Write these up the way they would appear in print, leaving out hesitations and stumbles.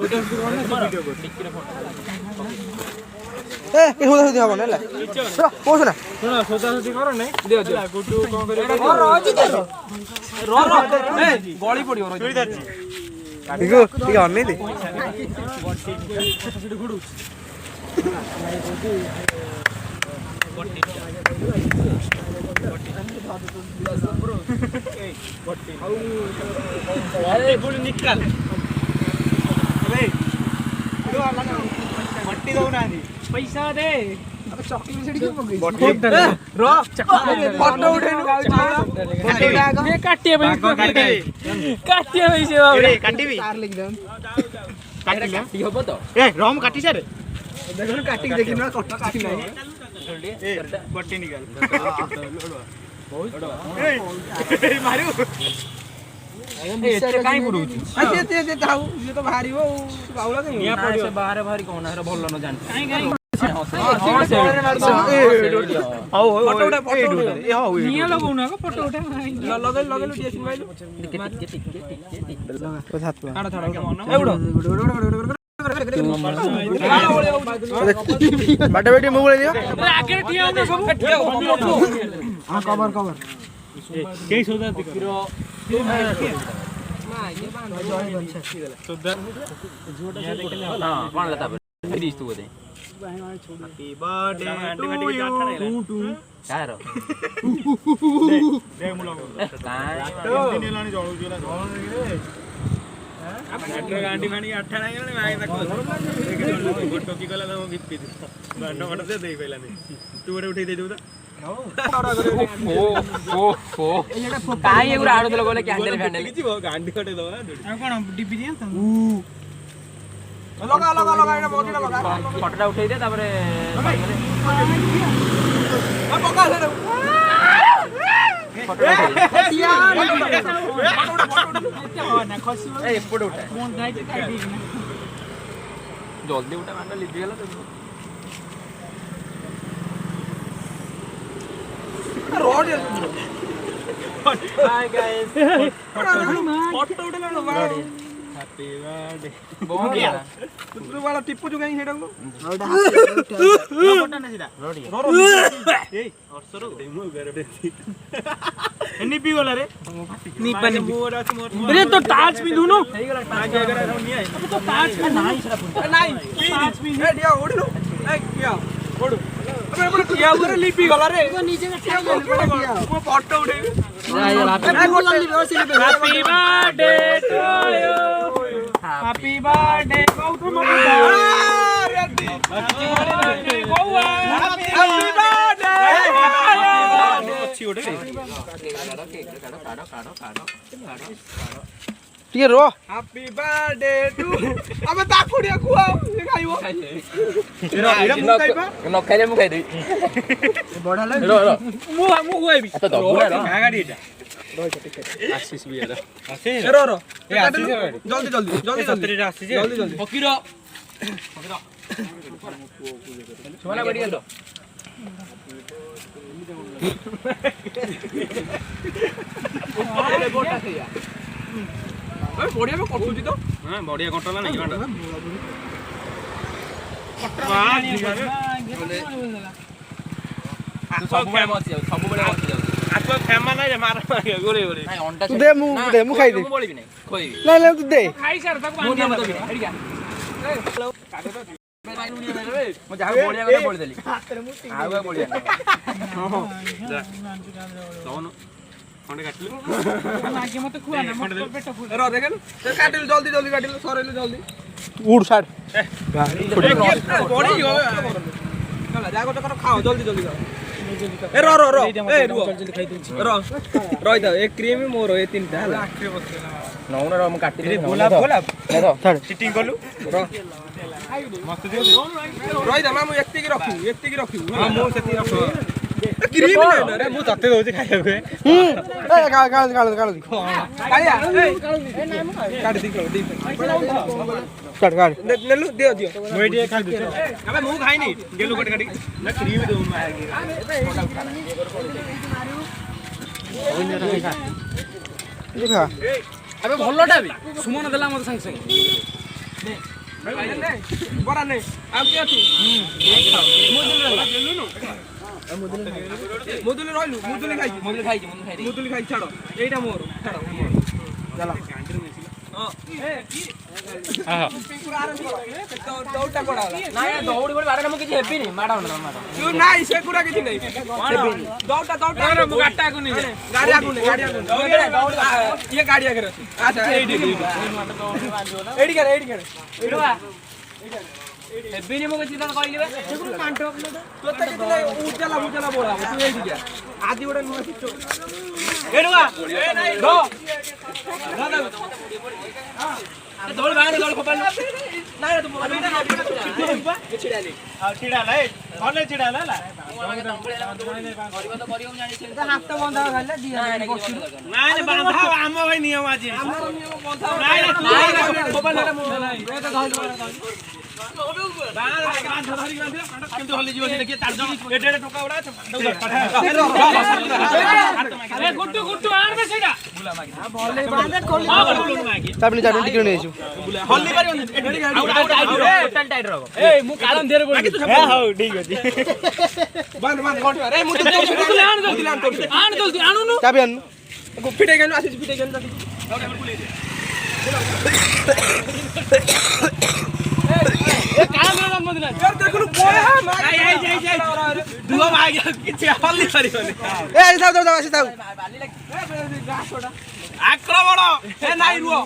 ए के होदा होदी हबो नेला पोछ ना सुन सोदासुदी करो नै दियो दियो गुटू कोन करे रो ए गळी पडियो रो चोरी धरची ठीक ठीक अन्नै दे अरे गुड निकाल अरे मट्टी दो ना पैसा दे अब चॉकलेट सेडी के मगे रो फोटो उठेनु ये काटिए भाई काटिए भाई से बाबू रे काटिबी तार लिख दन काटी काटी होबो तो ए रोम काटी सर देखो काटी देखि ना काटी नहीं ए बट्टी निकाल ए मारू ए काई पुरुची ते ते ताऊ ये तो भारी हो बाउला के निया पड़ियो से बाहर भारी कोन है भल न जान काई काई फोटो उठा ए हो निया लगाउ ना फोटो उठा लगे लगे लुटिया सिंगाइलो टिक हाथ में आड़ा थाड़ा ए उडो बाटा बेटी मोबाइल दियो आगे ठिया हो सब ठिया हो हां कवर कवर केही सोदा दिरो मा ये बांध जय बन सोदा हां कोन लता दिस तू बोले हैप्पी बर्थडे टू यू टू यार दे मुला काई दिन लानी जळू जेला रे गाडी गाडी मानी 8 नाही गेले मागे तक फोटो की कला तो गिफ्ट बांडो मड से देई पहिला नाही तू रे उठे दे देऊ ओ काय एगुरा आडो देला बोले क्यान्डल फैंडल किछि गांडी कटे दो आ कोन डिबी दिया त लगा लगा लगा एटा मोदीटा लगा फोटोटा उठेई दे तापरे आ पका से फोटो ए फोटो उठा फोन नाही ते काई जल्दी उठा मांडा लिबी गेला तो रोड हाय गाइस फोटो उठा लो हैप्पी बर्थडे बहुत गया कुतु वाला टिप्पू जो गई हेडा को रोड फोटो ना सीधा रो ए अरसरो मु गरडे एनी पी गोला रे नी पानी मोर আছে मोर रे तो टाच भी दुनो हेई गेला टाच अगर नहीं है अब तो टाच में नहीं छरा नहीं टाच भी ए दिया उड़ लो ए क्या उड़ अबे बड़ किया उरे लिपी गला रे तो नीचे का ठिया गया वो फोटो उठे happy birthday to you happy birthday बहुत मजा रेडी happy birthday Goa happy birthday अच्छी उठे काड़ो ठीक रो हैप्पी बर्थडे टू अबे ताकुड़िया खुआओ ये खाइबो एरा मु खाइबा न खाइले मु खाइ देई बढा ले रो मु खुआइबी त दबुरा रो गाडी एटा आशीष भी एरा आशीष रो ए आशीष जल्दी जल्दी जल्दी जल्दी आशीष जल्दी जल्दी फकीरो सोना बढ़िया लो अरे गोटा से यार ए बढ़िया में कटुची तो हां बढ़िया कटला नहीं कांड सब बेले मत जाऊ आको फेमा नाही मार गोले गोले नाही अंडा तू दे मु खाई दे बोली भी नहीं कोई ले ले तू दे खाई सर तक आंडी मत दे हड़िया हेलो म जाऊ बढ़िया करे बोल देली आगो बढ़िया हां दोनो खंडे काटलु लागे मत खुआ ना मत पेट फुल रो देखन ते काटिल जल्दी जल्दी काटिल सरेलु जल्दी उड़ साइड बड़ी हो चला जागो तो खाओ जल्दी जल्दी खाओ ए रो रो रो ए रो जल्दी खाई दउची रो रोइ द एक क्रीम मोर ए तीनटा हला आखरे बसला नौना रो म काटि दे गोलाप गोलाप ले रो चिटिंग करलु रो मस्त दियो रोइ द मामु एकती की रखी हां मु सेती रखो क्रीम नहीं रे मु तते दोची खाइबे ए काल दी कालिया ए नाम काट दी काट नेलु दियो दियो मु एडी खाइ दे अबे मु खाइ नहीं गेलु कट काटी ना क्रीम दे मा देखा अबे भलोटा भी सुमन देला मत संग संग ବରା ନେ ଆଉ କିଏ ଅଛି ମୁଦୁଲି ରହିଲୁ ମୁଦୁଲି ଖାଇଛି ମୁଦୁଲି ଖାଇଛି ଛାଡ଼ ଏଇଟା ମୋର ଛାଡ଼ ଚାଲ ଦୌଡ଼ଟା କଡ଼ା ନାଇଁ ଦୌଡ଼ି ପଡ଼ି ବାଡ଼ରେ ମୁଁ କିଛି ହେବିନି ମାଡ଼ ନାଇଁ ସେଗୁଡ଼ା କିଛି ନାହିଁ ଦୌଡ଼ଟା ମୁଁ ଗାଡ଼ିଟାକୁ ନେଇ ଗାଡ଼ି ଆଗକୁ ନେ ଇଏ ଗାଡ଼ି ଆଗରେ ଅଛି ଆଚ୍ଛା ଏଇଠି ହେବିନି ମୁଁ କିଛି ତତେ କହିଲି ତୋତେ କିଛି ନାହିଁ ଉଜାଲା ବୋଳା ତୁ ଏଇଠି ଯା ଆଜି ଗୋଟେ ନୂଆ ଶିଖ ଦୌଡ଼ି ବାହାରେ ଦୌଡ଼ି ଫୋପାଡ଼ିଲୁ ହାତ ବନ୍ଧା ଖାଇଲେ ଆମ ଭାଇ ନିୟମ ଆଜି ଆକ୍ରମଣ ନାଇଁ ରୁହ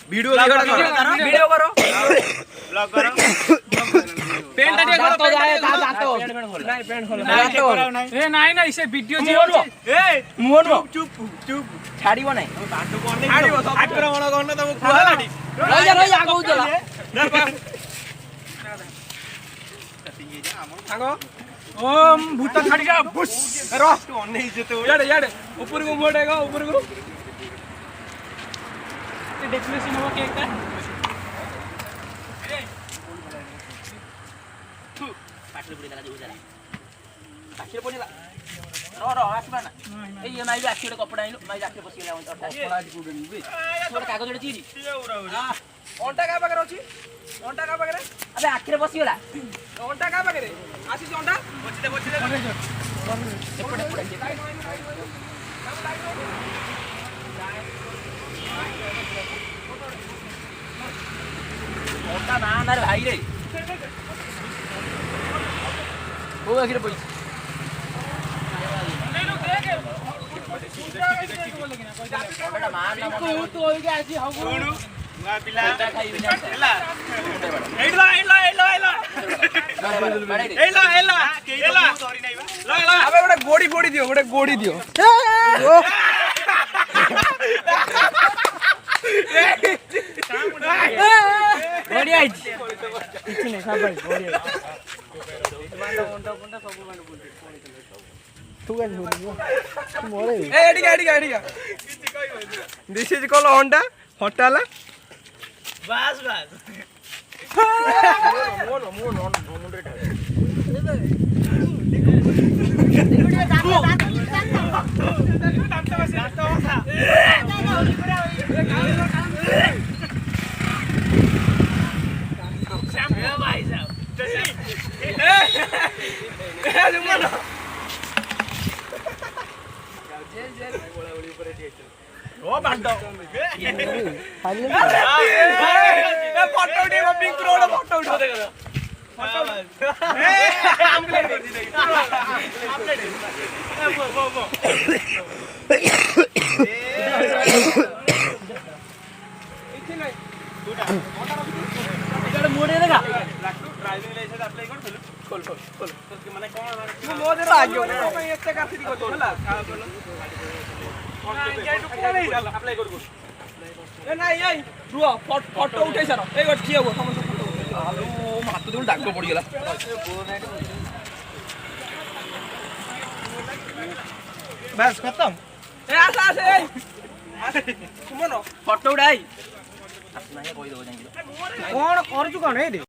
वीडियो करो ब्लॉग करो पेंटा टे करो ए नहीं से वीडियो जे ए मोहन चुप ଛାଡ଼ିବ ନାହିଁ छाड़िबो आक्रमण करन त कुहालाडी ରହି ଆଗକୁ ଚଲା सांगो ओम भूत छाड़ी जा बुस रो अनै जेते याडे ऊपर को मोड़ेगा ऊपर को डेकोरेशन हो केक का ପାଟିରେ ପୁରେଇ ଦେଲା ଯୋଉ ପାଟିରେ ପଡ଼ିଲା ର ଆସିବା ନା ଏଇ ମାଇ ଆଖି ଗୋଟେ କପଡ଼ା ଆଇଲୁ ମାଇ ଆଖି ପସିଗଲା ଗୋଟେ କାଗଜ ଗୋଟେ ଚିରି ଅଣ୍ଟା କା ପାଖରେ ଅଛି ଅଣ୍ଟା କା ପାଖରେ ଆବେ ଆଖିରେ ପସିଗଲା ଅଣ୍ଟା କା ପାଖରେ ଆସିଛି ଅଣ୍ଟା ବଚିଦେ ଅଣ୍ଟା ନା ନାରେ ଭାଇ ରେ ଓ ଆଖିରେ ପଇଛି गोड़ी दियो गोड़ी दियो This is called Honda Hotala. Bas. ଓ ବାଣ୍ଡ ଖାଲି ଏ ଫଟୋ ଉଠେଇବ ପିଙ୍କ ରୋଡ ଫଟୋ ଉଠେଇବ ଦେଖ ଆମଲେଟ କରିଛି ଦେଖ ଆମଲେଟ ଏ ବୋ ଏଠି ନାଇଁ ଦୁଟା ଏଟା ମୋଡେ ଦେଖା ଡ୍ରାଇଭିଂ ଲାଇସେନ୍ସ ଆପ୍ଲାଏ କରିଥିଲୁ ଖୋଲ ମାନେ କଣ ତୁ ମୋ ଦେହରେ ଲାଗିବ ନା କଣ ପାଇଁ ଏତେ କାଟିକି କରିଛୁ ହେଲା ଆପ୍ଲାଏ କରୁ ଏ ନାଇଁ ଏଇ ରୁହ ଫଟୋ ଉଠେଇ ସାର ଏଇ ଗୋଟେ ଠିଆ ହୁଅ ସମସ୍ତେ ଫଟୋ ଉଠେଇ ଆଲୁ ମୋ ହାତ ଯୋଉ ଡାକ ପଡିଗଲା बस खत्म ए आस आस ए सुमन ଫଟୋ ଉଡାଇ ଆସୁନା କହି ଦବ ଯାଇକି कौन करछु कौन ए